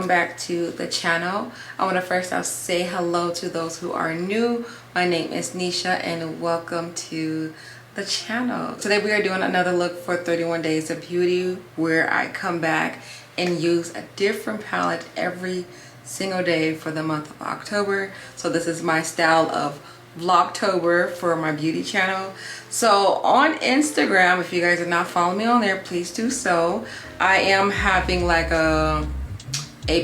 welcome back to the channel. I want to first off say hello to those who are new. My name is Nisha and welcome to the channel. Today we are doing another look for 31 Days of Beauty, where I come back and use a different palette every single day for the month of October. So this is my style of Vlogtober for my beauty channel. So on Instagram, if you guys are not following me on there, please do so. I am having like a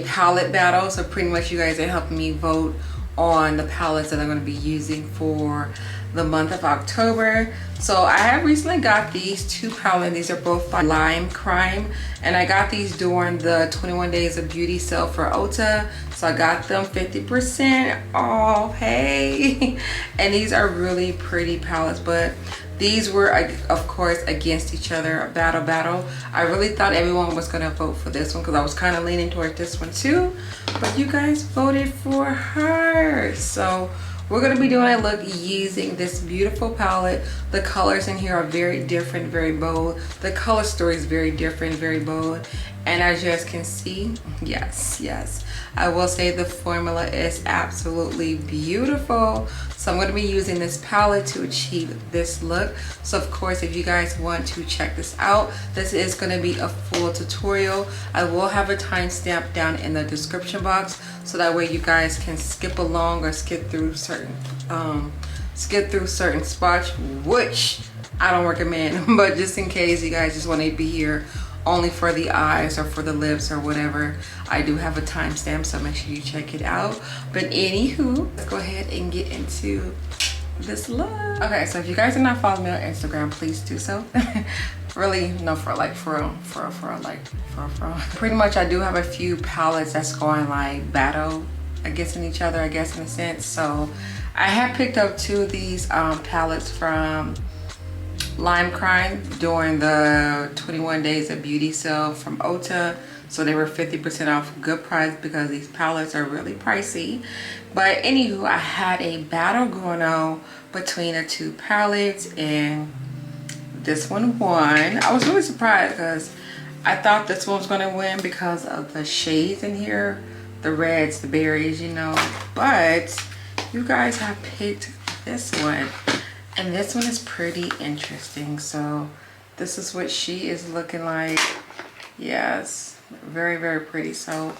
palette battle, so pretty much you guys are helping me vote on the palettes that I'm going to be using for the month of October. So I have recently got these two palettes. These are both by Lime Crime, and I got these during the 21 Days of Beauty sale for Ulta. So I got them 50% off, hey. And these are really pretty palettes, but these were, of course, against each other, a battle. I really thought everyone was gonna vote for this one because I was kind of leaning towards this one too, but you guys voted for her. So we're gonna be doing a look using this beautiful palette. The colors in here are very different, very bold. The color story is very different, very bold. And as you guys can see, yes, I will say the formula is absolutely beautiful. So I'm going to be using this palette to achieve this look. So of course, if you guys want to check this out, this is going to be a full tutorial. I will have a timestamp down in the description box, so that way you guys can skip along or skip through certain spots, which I don't recommend, but just in case you guys just want to be here only for the eyes or for the lips or whatever, I do have a timestamp, so make sure you check it out. But anywho, let's go ahead and get into this look. Okay, so if you guys are not following me on Instagram, please do so. Really, no, for real. Pretty much I do have a few palettes that's going like battle against each other, I guess, in a sense. So I have picked up two of these palettes from Lime Crime during the 21 Days of Beauty sale from Ulta. So they were 50% off, good price, because these palettes are really pricey. But anywho, I had a battle going on between the two palettes and this one won. I was really surprised because I thought this one was going to win because of the shades in here, the reds, the berries, you know. But you guys have picked this one. And this one is pretty interesting. So this is what she is looking like. Yes, very, very pretty. So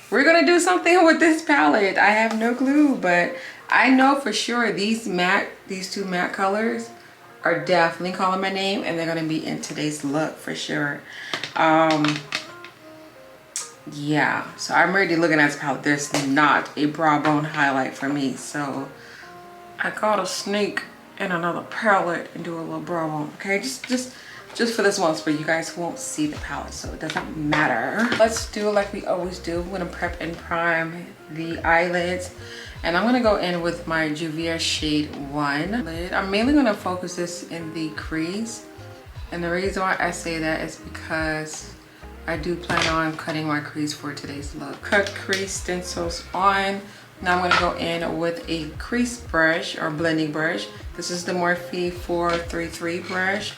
we're gonna do something with this palette. I have no clue, but I know for sure these two matte colors are definitely calling my name, and they're gonna be in today's look for sure. Yeah, so I'm already looking at this palette. There's not a brow bone highlight for me, so I gotta sneak in another palette and do a little brow bone. Okay, just for this once, but you guys won't see the palette, so it doesn't matter. Let's do it like we always do. I'm gonna prep and prime the eyelids, and I'm gonna go in with my Juvia shade 1. I'm mainly gonna focus this in the crease, and the reason why I say that is because I do plan on cutting my crease for today's look. Cut crease stencils on. Now I'm going to go in with a crease brush or blending brush. This is the Morphe 433 brush.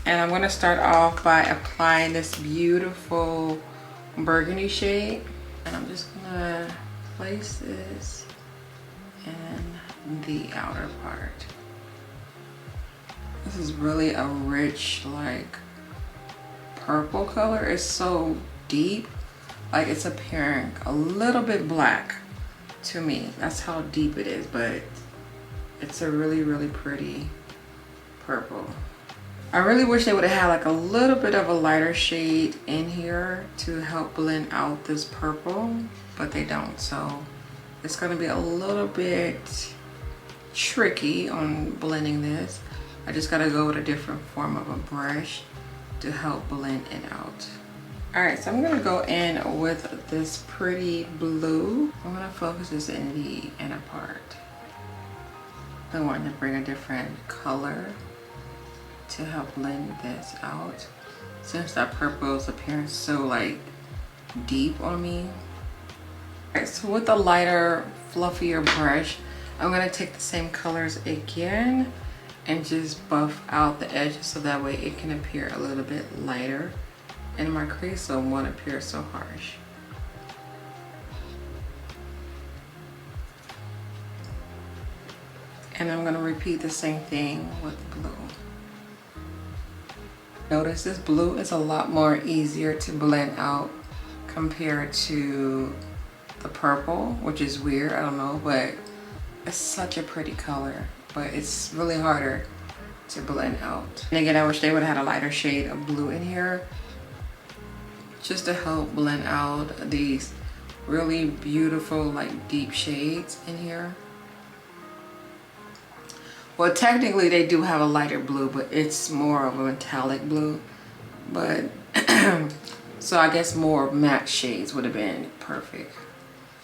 And I'm going to start off by applying this beautiful burgundy shade. And I'm just going to place this in the outer part. This is really a rich, like, purple color. It's so deep. Like, it's appearing a little bit black to me. That's how deep it is, but it's a really, really pretty purple. I really wish they would have had like a little bit of a lighter shade in here to help blend out this purple, but they don't. So it's going to be a little bit tricky on blending this. I just got to go with a different form of a brush to help blend it out. All right, so I'm gonna go in with this pretty blue. I'm gonna focus this in the inner part. I want to bring a different color to help blend this out, since that purple is appearing so like deep on me. All right, so with the lighter, fluffier brush, I'm gonna take the same colors again and just buff out the edges so that way it can appear a little bit lighter in my crease, so it won't appear so harsh. And I'm gonna repeat the same thing with blue. Notice this blue is a lot more easier to blend out compared to the purple, which is weird, I don't know, but it's such a pretty color, but it's really harder to blend out. And again, I wish they would have had a lighter shade of blue in here just to help blend out these really beautiful, like deep shades in here. Well, technically they do have a lighter blue, but it's more of a metallic blue. But so I guess more matte shades would have been perfect.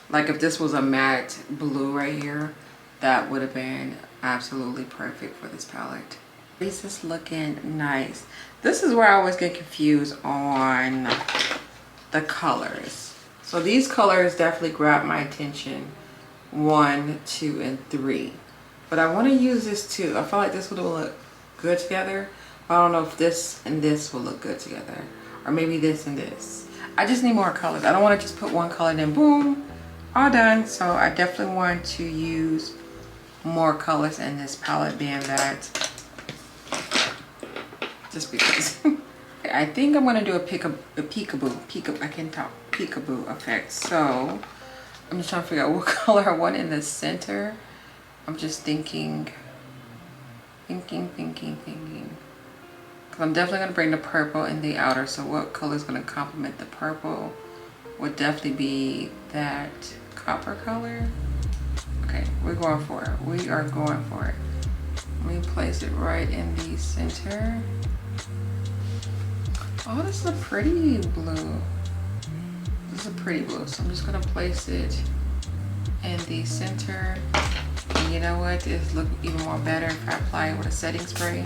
Like if this was a matte blue right here, that would have been absolutely perfect for this palette. This is looking nice. This is where I always get confused on the colors. So these colors definitely grab my attention, 1, 2, and 3. But I want to use this too. I feel like this would look good together. I don't know if this and this will look good together. Or maybe this and this. I just need more colors. I don't want to just put one color and then boom, all done. So I definitely want to use more colors in this palette, being that just because. I think I'm going to do a peekaboo. I can talk. Peekaboo effect. So I'm just trying to figure out what color I want in the center. I'm just thinking. Because I'm definitely going to bring the purple in the outer. So what color is going to complement the purple would definitely be that copper color. Okay, we're going for it. We are going for it. Let me place it right in the center. Oh, this is a pretty blue. This is a pretty blue. So I'm just going to place it in the center. And you know what? It's look even more better if I apply it with a setting spray.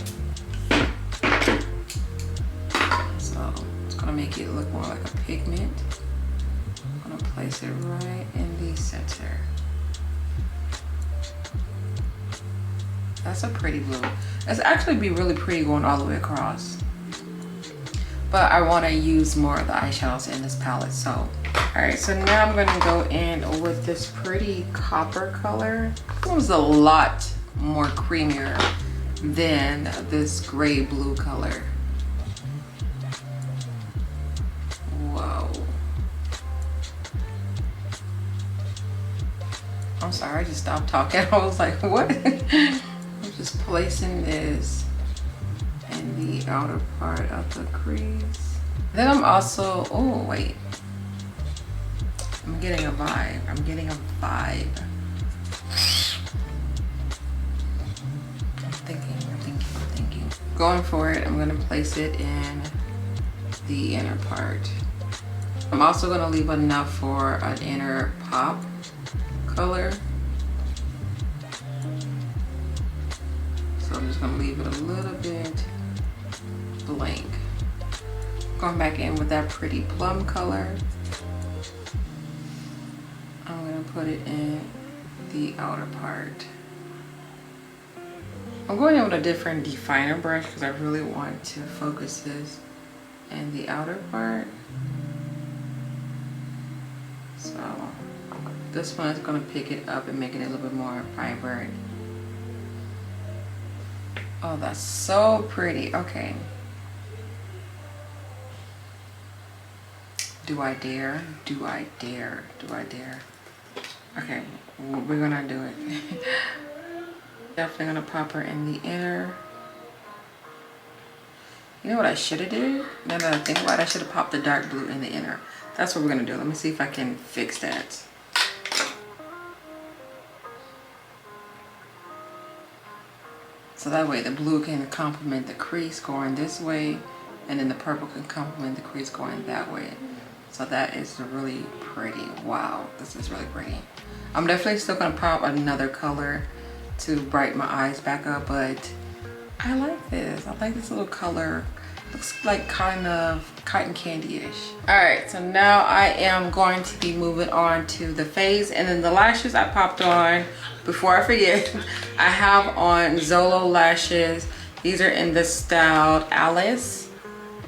So it's gonna make it look more like a pigment. I'm gonna place it right in the center. That's a pretty blue. It's actually be really pretty going all the way across. But I want to use more of the eyeshadows in this palette. So, all right, so now I'm gonna go in with this pretty copper color. This one's a lot more creamier than this gray blue color. Whoa. I'm sorry, I just stopped talking. I was like, what? I'm just placing this in the outer part of the crease. Then I'm also, oh wait. I'm getting a vibe. I'm thinking. Going for it, I'm gonna place it in the inner part. I'm also gonna leave enough for an inner pop color. So I'm just gonna leave it a little bit blank. Going back in with that pretty plum color. I'm gonna put it in the outer part. I'm going in with a different definer brush because I really want to focus this in the outer part. So this one is gonna pick it up and make it a little bit more vibrant. Oh, that's so pretty. Okay. Do I dare? Do I dare? Do I dare? Okay, we're gonna do it. Definitely gonna pop her in the inner. You know what I should have did? Now that I think about it, I should have popped the dark blue in the inner. That's what we're gonna do. Let me see if I can fix that. So that way the blue can complement the crease going this way, and then the purple can complement the crease going that way. So that is really pretty. Wow, this is really pretty. I'm definitely still gonna pop another color to brighten my eyes back up, but I like this. I like this little color. Looks like kind of cotton candy-ish. All right, so now I am going to be moving on to the face, and then the lashes I popped on. Before I forget, I have on Zolo lashes. These are in the style Alice.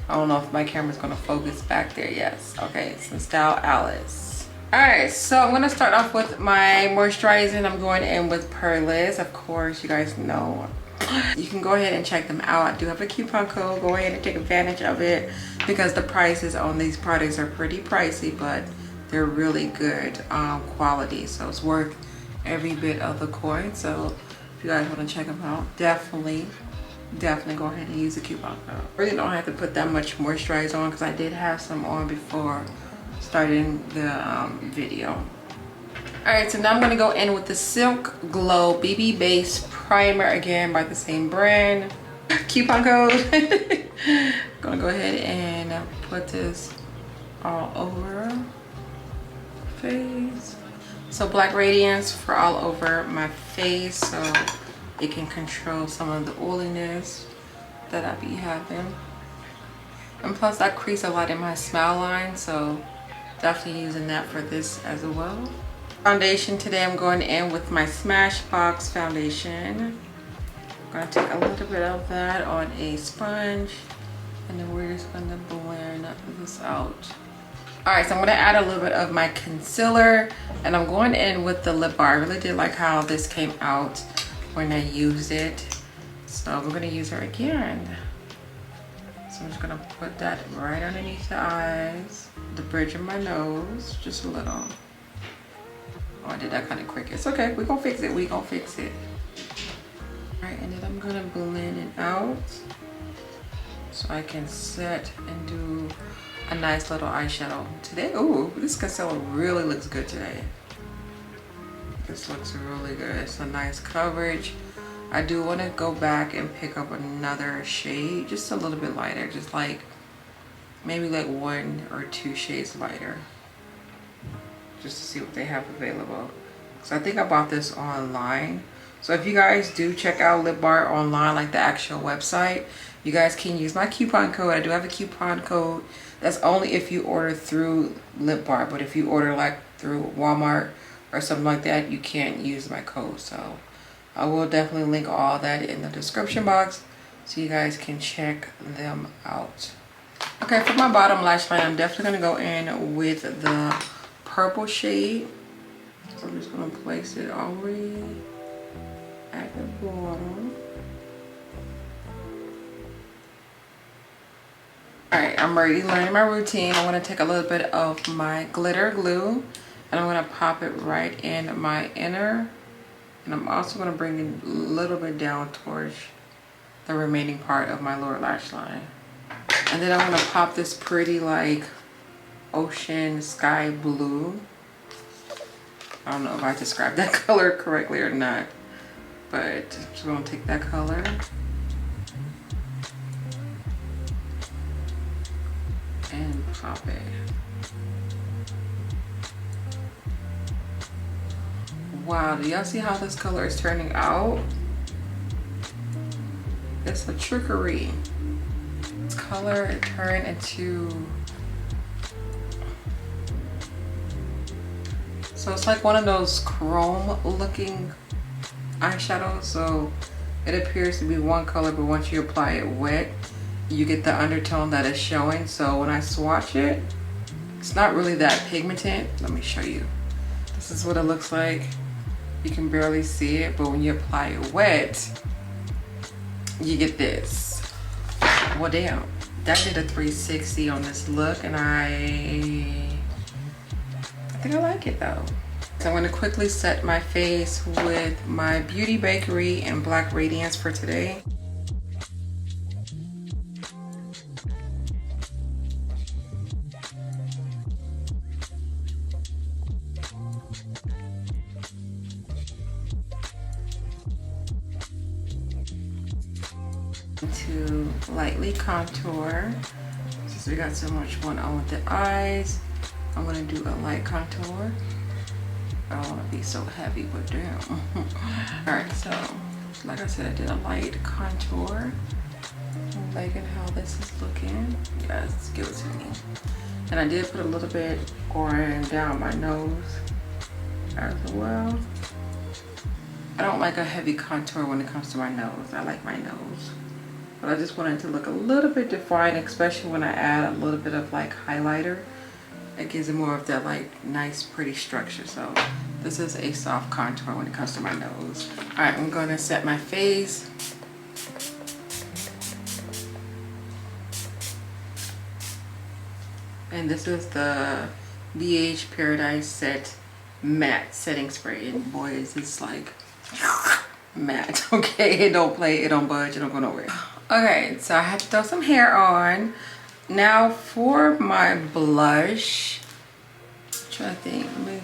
I don't know if my camera's gonna focus back there. Yes, okay, it's in style Alice. Alright, so I'm going to start off with my moisturizing. I'm going in with Perlis. Of course, you guys know. You can go ahead and check them out. I do have a coupon code. Go ahead and take advantage of it because the prices on these products are pretty pricey, but they're really good quality. So it's worth every bit of the coin. So if you guys want to check them out, definitely go ahead and use the coupon code. Really don't have to put that much moisturizer on because I did have some on before starting the video. All right, so now I'm gonna go in with the Silk Glow BB Base Primer, again by the same brand. Coupon code. Gonna go ahead and put this all over face. So Black Radiance for all over my face, so it can control some of the oiliness that I be having. And plus I crease a lot in my smile line, so definitely using that for this as well. Foundation today, I'm going in with my Smashbox foundation. I'm gonna take a little bit of that on a sponge, and then we're just gonna blend this out. All right, so I'm gonna add a little bit of my concealer, and I'm going in with the lip bar. I really did like how this came out when I used it, so we're gonna use her again. So I'm just gonna put that right underneath the eyes, the bridge of my nose, just a little. Oh, I did that kind of quick. It's okay, we're gonna fix it, All right, and then I'm gonna blend it out so I can set and do a nice little eyeshadow today. Ooh, this concealer really looks good today. This looks really good. It's a nice coverage. I do want to go back and pick up another shade, just a little bit lighter, just like maybe like 1 or 2 shades lighter, just to see what they have available. So I think I bought this online. So if you guys do check out Lip Bar online, like the actual website, you guys can use my coupon code. I do have a coupon code. That's only if you order through Lip Bar, but if you order like through Walmart or something like that, you can't use my code. So I will definitely link all that in the description box so you guys can check them out. Okay, for my bottom lash line, I'm definitely gonna go in with the purple shade. So I'm just gonna place it all the way at the bottom. All right, I'm ready, learning my routine. I'm gonna take a little bit of my glitter glue and I'm gonna pop it right in my inner. And I'm also going to bring it a little bit down towards the remaining part of my lower lash line. And then I'm going to pop this pretty like ocean sky blue. I don't know if I described that color correctly or not, but I'm just going to take that color and pop it. Wow, do y'all see how this color is turning out? It's a trickery. This color turned into, so it's like one of those chrome looking eyeshadows. So it appears to be one color, but once you apply it wet, you get the undertone that is showing. So when I swatch it, it's not really that pigmented. Let me show you. This is what it looks like. You can barely see it, but when you apply it wet, you get this. Well, damn, that did a 360 on this look, and I think I like it though. So I'm gonna quickly set my face with my Beauty Bakery and Black Radiance for today. To lightly contour, since we got so much going on with the eyes, I'm gonna do a light contour. I don't want to be so heavy, but damn. All right, so like I said, I did a light contour. I'm liking how this is looking. Yes, give it to me. And I did put a little bit going down my nose as well. I don't like a heavy contour when it comes to my nose. I like my nose. But I just wanted to look a little bit defined, especially when I add a little bit of like highlighter It gives it more of that like nice pretty structure. So this is a soft contour when it comes to my nose. All right, I'm gonna set my face. And this is the BH Paradise Set Matte Setting Spray. And boy, is this like matte. Okay, it don't play, it don't budge, it don't go nowhere. Okay, so I had to throw some hair on. Now for my blush, I'm trying to think. Let me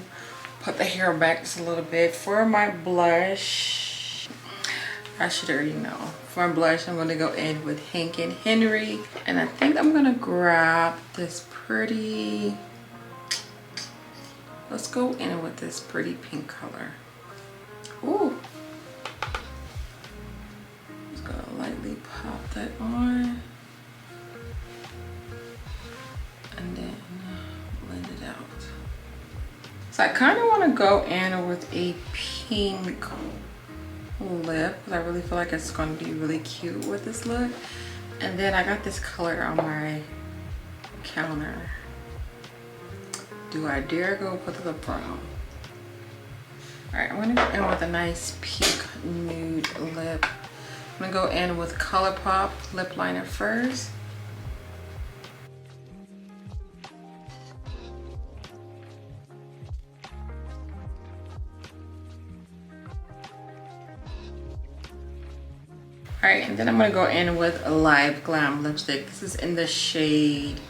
put the hair back just a little bit. For my blush, I should already know. For my blush, I'm gonna go in with Hank & Henry. And I think I'm gonna grab this pretty, let's go in with this pretty pink color. Ooh. Just gonna lightly pop that on. And then blend it out. So I kind of want to go in with a pink lip because I really feel like it's going to be really cute with this look. And then I got this color on my counter. Do I dare go put the lip brown? Alright, I'm going to go in with a nice pink nude lip. I'm going to go in with ColourPop lip liner first. Alright, and then I'm going to go in with a Live Glam lipstick. This is in the shade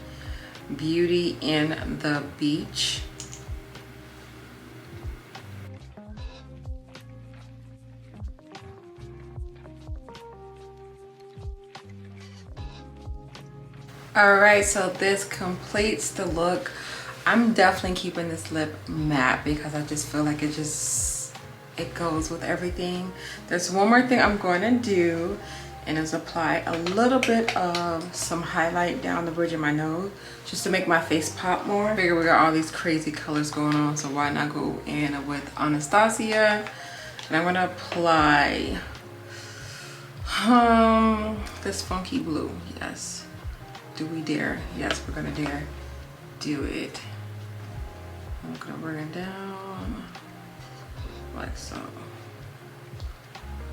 Beauty and the Beach. Alright, so this completes the look. I'm definitely keeping this lip matte because I just feel like it goes with everything. There's one more thing I'm going to do, and is apply a little bit of some highlight down the bridge of my nose just to make my face pop more. I figure we got all these crazy colors going on, so why not go in with Anastasia. And I'm going to apply this funky blue. Yes. Do we dare? Yes, we're going to dare do it. I'm going to bring it down like so.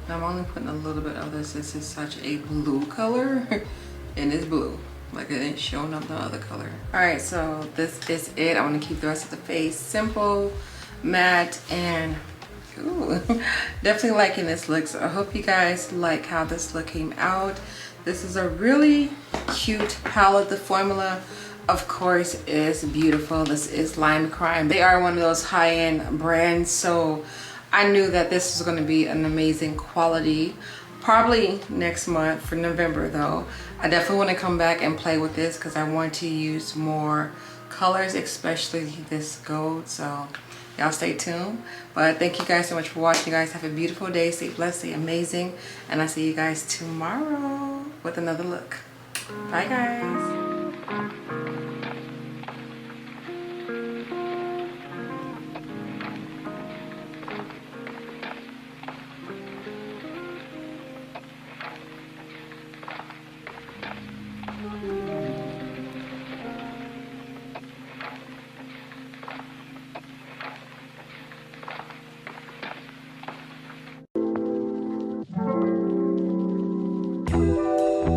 Now I'm only putting a little bit of this. This is such a blue color and it's blue, like it ain't showing up no other color. All right, so this is it. I want to keep the rest of the face simple, matte, and ooh, definitely liking this look. So I hope you guys like how this look came out. This is a really cute palette. The formula, of course, is beautiful. This is Lime Crime. They are one of those high-end brands, so I knew that this was going to be an amazing quality. Probably next month for November though. I definitely want to come back and play with this because I want to use more colors, especially this gold. So y'all stay tuned. But thank you guys so much for watching. You guys have a beautiful day. Stay blessed, stay amazing. And I'll see you guys tomorrow with another look. Bye guys.